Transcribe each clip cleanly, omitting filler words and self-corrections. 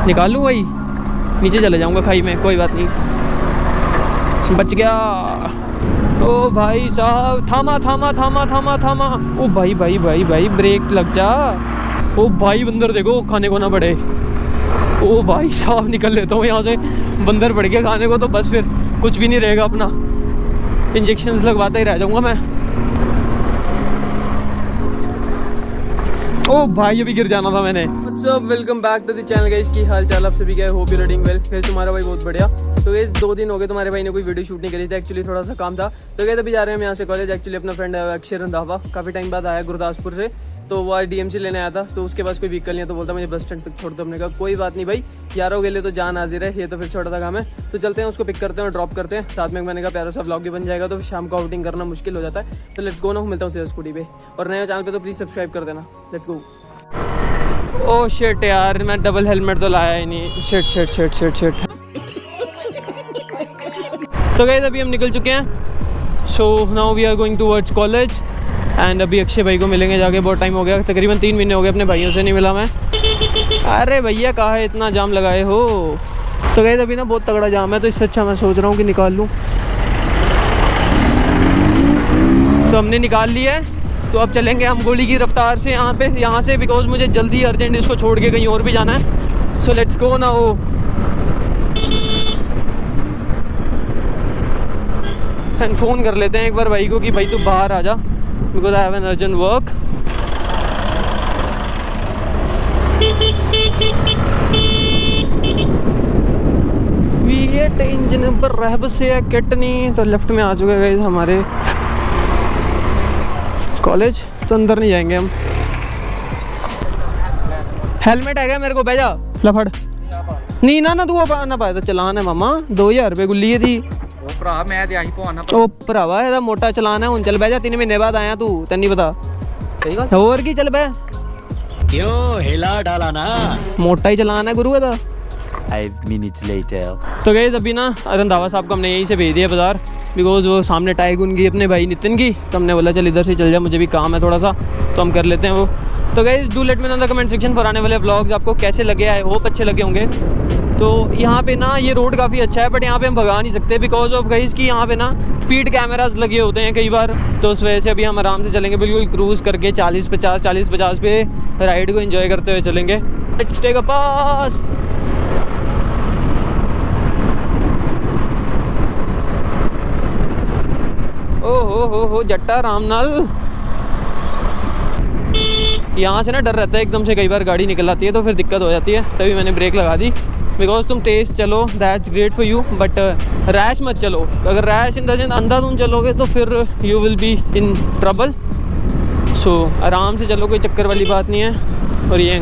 निकालूँ भाई, नीचे चले जाऊँगा खाई में, कोई बात नहीं, बच गया। ओ भाई साहब, थामा थामा थामा थामा थामा। ओ भाई भाई भाई भाई ब्रेक लग जा। ओ भाई बंदर देखो खाने को ना पड़े। ओ भाई साहब निकल लेता हूँ यहाँ से, बंदर पड़ गया खाने को तो बस फिर कुछ भी नहीं रहेगा अपना, इंजेक्शंस लगवाता ही रह जाऊँगा मैं। ओ भाई अभी गिर जाना था मैंने। What's up, welcome back to the channel guys. की हाल चाल आप सभी का, होप यू रीडिंग वेल। कैसे तुम्हारा भाई? बहुत बढ़िया। तो गाइस 2 दिन हो गए तुम्हारे भाई ने कोई वीडियो शूट नहीं करी थी, एक्चुअली थोड़ा सा काम था। तो गाइस अभी जा रहे हैं हम यहाँ से कॉलेज। एक्चुअली अपना फ्रेंड है अक्षय रंधावा, काफ़ी टाइम बाद आया गुरदासपुर से, तो वो आज DMC लेने आया था। तो उसके पास कोई व्हीकल नहीं है, तो बोलता मुझे बस स्टैंड तक छोड़ दो। हमने कहा कोई बात नहीं भाई, यारों के लिए तो जान हाजिर है, ये तो फिर छोटा सा काम है। तो चलते हैं, उसको पिक करते हैं और ड्रॉप करते हैं। साथ में मैंने कहा प्यारा सा व्लॉग भी बन जाएगा, तो फिर शाम को आउटिंग करना मुश्किल हो जाता है। तो लेट्स गो ना, मिलता हूँ सीधा स्कूटी पे। और नए चैनल पे तो प्लीज़ सब्सक्राइब कर देना। Let's go. ओह शिट यार, मैं डबल हेलमेट तो लाया ही नहीं। Shit shit shit shit shit. तो गाइस अभी हम निकल चुके हैं। So now we are going towards college and अभी अक्षय भाई को मिलेंगे जाके। बहुत टाइम हो गया, तकरीबन 3 महीने हो गए अपने भाइयों से नहीं मिला मैं। अरे भैया कहाँ है, इतना जाम लगाए हो? तो गाइस अभी ना बहुत तगड़ा जाम है, तो इससे अच्छा मैं सोच रहा हूँ कि निकाल लूँ। तो हमने निकाल लिया है, तो अब चलेंगे हम गोली की रफ्तार से यहाँ से बिकॉज मुझे जल्दी अर्जेंट इसको छोड़ के कहीं और भी जाना है। सो लेट्स गो ना। वो एंड फ़ोन कर लेते हैं एक बार भाई को कि भाई तू बाहर आ जा, because I have an urgent work. वी8 इंजन पर रहब से है किटनी। तो लेफ्ट में आ चुके हैं हमारे कॉलेज, तो अंदर नहीं जाएंगे हम। हेलमेट है क्या मेरे को? भेजा लफड़ नहीं ना तू ना पाया तो चलान है मामा। 2000 रुपये गुल्ली है थी। ओ भरावा ਇਹਦਾ मोटा चलान है। ਹੁਣ चल बह जा, 3 महीने बाद आया तू, तेन नहीं पता? सही बात। और की चल बह, क्यों हिला डाला ना? मोटा ही चलान है गुरु का। 5 minutes later. तो गए अभी ना रंधावा साहब को हमने यहीं से भेज दिया बाजार, बिकॉज वो सामने टाइगुन की अपने भाई नितिन की। तो हमने बोला चल इधर से चल जा, मुझे भी काम है थोड़ा सा, तो हम कर लेते हैं वो। तो guys do let me know in the comment section पर आने वाले व्लॉग्स आपको कैसे लगे। आई होप अच्छे लगे होंगे। तो यहाँ पे ना ये रोड काफ़ी अच्छा है, बट यहाँ पे हम भगा नहीं सकते बिकॉज ऑफ गाइस कि यहाँ पे ना स्पीड कैमरास लगे होते हैं कई बार। तो उस वजह से अभी हम आराम से चलेंगे, बिल्कुल क्रूज़ करके 40-50 पे राइड को एंजॉय करते हुए चलेंगे। लेट्स टेक अ पास। ओ हो जट्टा राम नाल। यहाँ से ना डर रहता है एकदम से, कई बार गाड़ी निकल आती है तो फिर दिक्कत हो जाती है, तभी मैंने ब्रेक लगा दी। बिकॉज तुम तेज़ चलो, that's great for you, but rash मत चलो। अगर रैश इन द सेंस अंधाधुंध चलोगे तो फिर you will be in trouble. So आराम से चलो, कोई चक्कर वाली बात नहीं है। और ये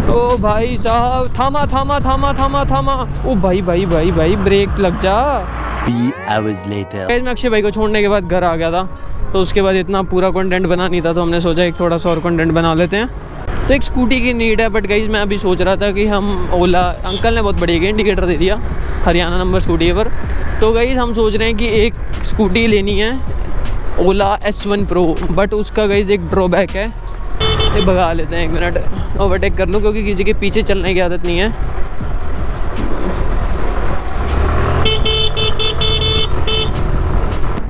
ओ भाई साहब, थामा थामा थामा थामा थामा। ओ भाई भाई भाई भाई ब्रेक लग जा। 3 hours later. मैं अक्षय भाई को छोड़ने के बाद घर आ गया था, तो उसके बाद इतना पूरा कंटेंट बना नहीं था, तो हमने सोचा एक थोड़ा सा और कंटेंट बना लेते हैं। तो एक स्कूटी की नीड है, बट गाइस मैं अभी सोच रहा था कि हम ओला, अंकल ने बहुत बढ़िया इंडिकेटर दे दिया, हरियाणा नंबर स्कूटी है पर। तो गाइस हम सोच रहे हैं कि एक स्कूटी लेनी है ओला S1 Pro, बट उसका गाइस एक ड्रॉबैक है। ये भगा लेते हैं, 1 मिनट ओवरटेक कर लूँ, क्योंकि किसी के पीछे चलने की आदत नहीं है।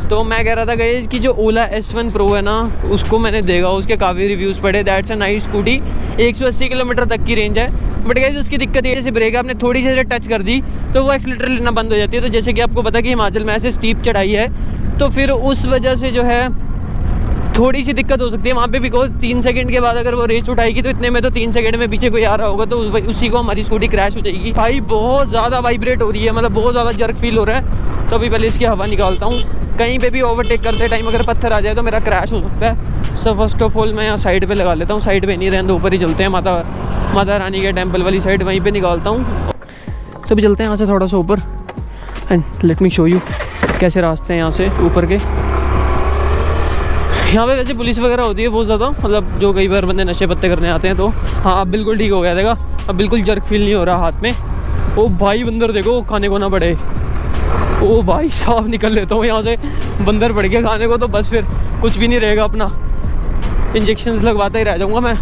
तो मैं कह रहा था गाइस कि जो ओला S1 Pro है ना, उसको मैंने देखा, उसके काफ़ी रिव्यूज़ पढ़े। That's a nice scooty, 180 kilometre तक की रेंज है। बट गाइस उसकी दिक्कत ये, जैसे ब्रेक आपने थोड़ी सी टच कर दी तो वो एक्सीलरेटर लेना बंद हो जाती है। तो जैसे कि आपको पता कि हिमाचल में ऐसे स्टीप चढ़ाई है, तो फिर उस वजह से जो है थोड़ी सी दिक्कत हो सकती है वहाँ पे। बिकॉज 3 सेकंड के बाद अगर वो रेस उठाएगी तो इतने में तो 3 सेकंड में पीछे कोई आ रहा होगा, तो उसी को हमारी स्कूटी क्रैश हो जाएगी। भाई बहुत ज़्यादा वाइब्रेट हो रही है, मतलब बहुत ज़्यादा जर्क फील हो रहा है। तो अभी पहले इसकी हवा निकालता हूँ। कहीं पे भी ओवरटेक करते टाइम अगर पत्थर आ जाए तो मेरा क्रैश हो सकता है। सो फर्स्ट ऑफ ऑल मैं यहाँ साइड पे लगा लेता हूँ। साइड पे नहीं रहने दो, ऊपर ही चलते हैं, माता रानी के टेम्पल वाली साइड, वहीं पे निकालता हूँ। तो अभी चलते हैं यहाँ से थोड़ा सा ऊपर and let me show you कैसे रास्ते हैं यहाँ से ऊपर के। यहाँ पे वैसे पुलिस वगैरह होती है बहुत ज़्यादा, मतलब जो कई बार बंदे नशे पत्ते करने आते हैं। तो हाँ अब बिल्कुल ठीक हो गया देखा, अब बिल्कुल जर्क फील नहीं हो रहा हाथ में। ओ भाई बंदर देखो खाने को ना पड़े। ओ भाई साहब निकल लेता हूँ यहाँ से, बंदर पड़ गया खाने को तो बस फिर कुछ भी नहीं रहेगा अपना, इंजेक्शंस लगवाता ही रह जाऊँगा मैं।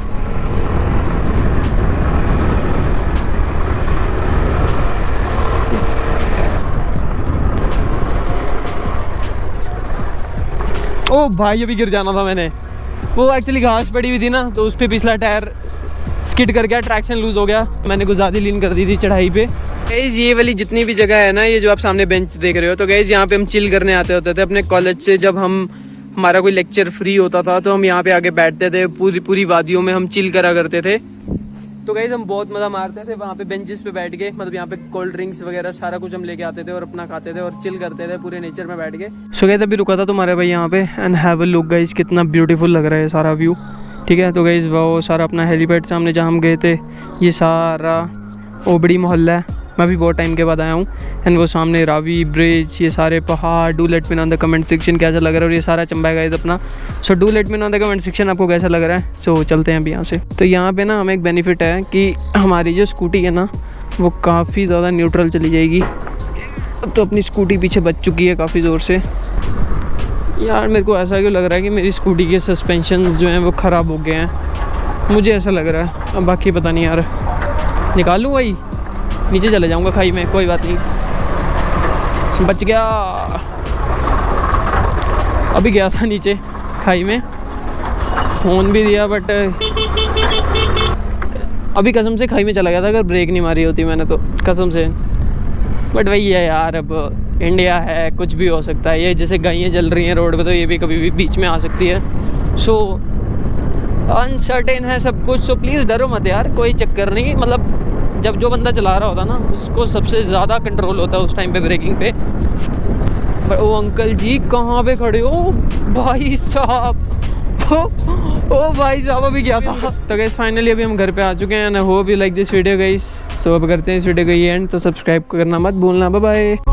ओ भाई अभी गिर जाना था मैंने, वो एक्चुअली घास पड़ी हुई थी ना, तो उस पर पिछला टायर स्किड कर गया, ट्रैक्शन लूज हो गया, मैंने कुछ ज़्यादा लीन कर दी थी चढ़ाई पे। गाइस ये वाली जितनी भी जगह है ना, ये जो आप सामने बेंच देख रहे हो, तो गाइस यहाँ पे हम चिल करने आते होते थे अपने कॉलेज से। जब हमारा कोई लेक्चर फ्री होता था तो हम यहाँ पे आके बैठते थे, पूरी वादियों में हम चिल करा करते थे। तो गाइस हम बहुत मज़ा मारते थे वहाँ पे बेंचेस पे बैठ के, मतलब यहाँ पे कोल्ड ड्रिंक्स वगैरह सारा कुछ हम लेके आते थे और अपना खाते थे और चिल करते थे पूरे नेचर में बैठ के। सो गाइस अभी रुका था तुम्हारे भाई यहाँ पे, and have a look guys, कितना ब्यूटीफुल लग रहा है सारा व्यू। ठीक है, तो गाइस वो सारा अपना हेलीपैड सामने जहाँ हम गए थे, ये सारा ओबड़ी मोहल्ला है, मैं भी बहुत टाइम के बाद आया हूँ। एंड वो सामने रावी ब्रिज, ये सारे पहाड़। Do let me know in the comment section कैसा लग रहा है, और ये सारा चंबा है गाइस अपना। So do let me know in the comment section आपको कैसा लग रहा है। सो चलते हैं अभी यहाँ से। तो यहाँ पे ना हमें एक बेनिफिट है कि हमारी जो स्कूटी है ना, वो काफ़ी ज़्यादा न्यूट्रल चली जाएगी। तो अपनी स्कूटी पीछे बच चुकी है काफ़ी ज़ोर से। यार मेरे को ऐसा क्यों लग रहा है कि मेरी स्कूटी के सस्पेंशन जो हैं वो ख़राब हो गए हैं, मुझे ऐसा लग रहा है। अब बाकी पता नहीं यार, निकाल लूँ भाई, नीचे चले जाऊँगा खाई में, कोई बात नहीं, बच गया। अभी गया था नीचे खाई में, फोन भी दिया, बट अभी कसम से खाई में चला गया था अगर ब्रेक नहीं मारी होती मैंने तो, कसम से। बट वही है यार, अब इंडिया है, कुछ भी हो सकता है। ये जैसे गायें जल रही हैं रोड पे, तो ये भी कभी भी बीच में आ सकती है। सो अनसर्टेन है सब कुछ। सो प्लीज़ डरो मत यार, कोई चक्कर नहीं। मतलब जब जो बंदा चला रहा होता ना, उसको सबसे ज़्यादा कंट्रोल होता है उस टाइम पे ब्रेकिंग पे। पर ओ अंकल जी कहाँ पे खड़े हो भाई साहब, ओ भाई साहब अभी गया था। तो गाइस फाइनली अभी हम घर पे आ चुके हैं। I hope you like this video guys. So अब करते हैं इस वीडियो को एंड, तो सब्सक्राइब करना मत भूलना। Bye bye.